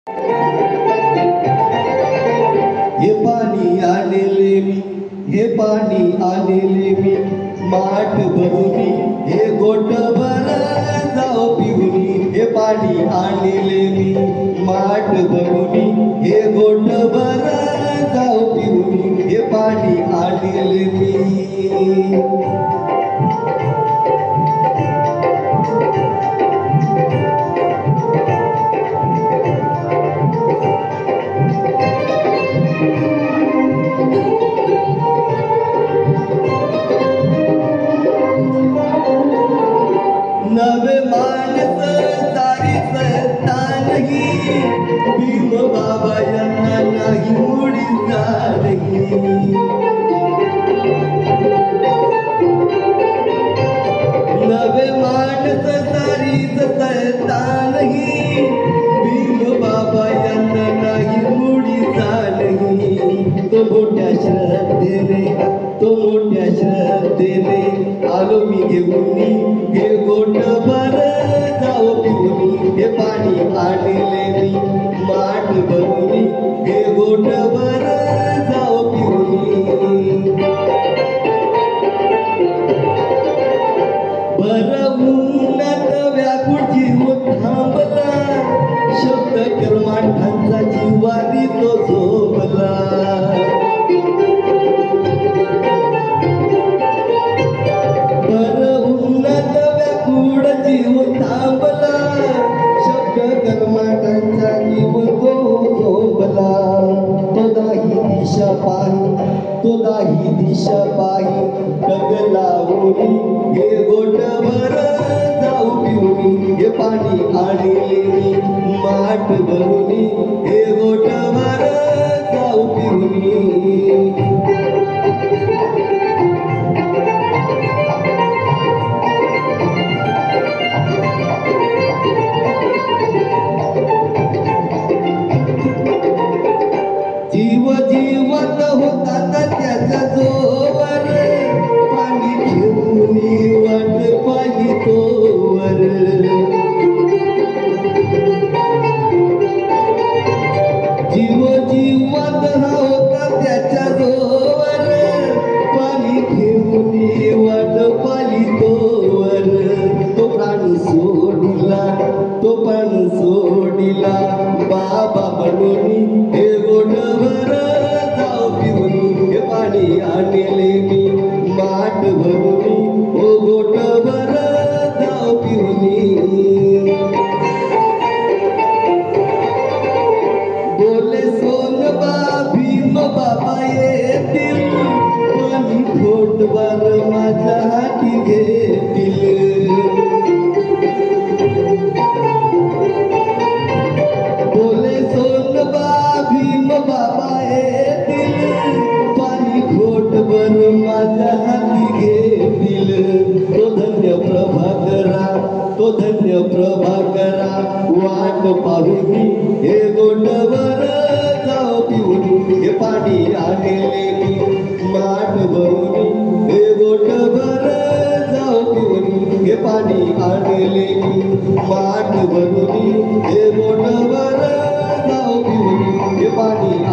हे पाणी आणले मी, हे पाणी आणले मी, माठ भरुनी हे गोट भर जाओ पिहुनी. हे पाणी आणले मी, माठ भरुनी हे गोट भर जाओ पिहुनी. हे पाणी आणले मी. नवे मानस सारी सत्ता नाही, भीम बाबा यांना नाही मुडीचा नाही. नवे मानस सारी सत्ता नाही, भीम बाबा यांना नाही मुडीचा नाही. तो मोठ्या श्रद्धेने, तो मोठ्या श्रद्धेने आलो मी घेऊनी हे गोट भर जाओ पिहुनी. हे पाणी आणले मी, माठ भरुनी हे गोट भर जाओ पिहुनी. भर उन्हात व्याकुळ जीव थांबला, शब्द कर्माठांचा जीवारी तो झोपला. जीव थांबला, शब्द कर्माटांचा जीव तो झोपला. तो दाही दिशा पाही, तो दाही दिशा पाही, डगलावूनी हे गोट भर जाऊ पिहुनी. हे पाणी आणले मी, माठ भरुनी हे गोट भर जाऊ पिहुनी. जीव जीवत होता त्याच्या जोवर, पाणी घेऊन वाट पाहिली तोवर. जीव जीवत होता त्याच्या जोवर, पाणी घेऊन वाट पाहिली तोवर. तो प्राण सोडिला, तो प्राण सोडिला, बाबा बनून हे गोट भर जाओ पिहुनी. हे पाणी आणले मी, माठ भरुनी ओ गोट भर जाओ पिहुनी. बोले सोनबा भीम बाबा येतील, पाणी घोटभर माझ्या हाती घेतील. बोले सोनबा भीम बाबा येतील, पाणी घोटभर माझ्या हाती घेतील. तो धन्य प्रभाकरा, तो धन्य प्रभाकरा, वाट पाहुनी हे गोट भर जाओ पिहुनी. हे पाणी आणले मी, माठ भरुनी हे गोट भर जाओ पिहुनी. हे पाणी आणले मी, माठ भरुनी हे गोट भर जाओ पिहुनी. हे पाणी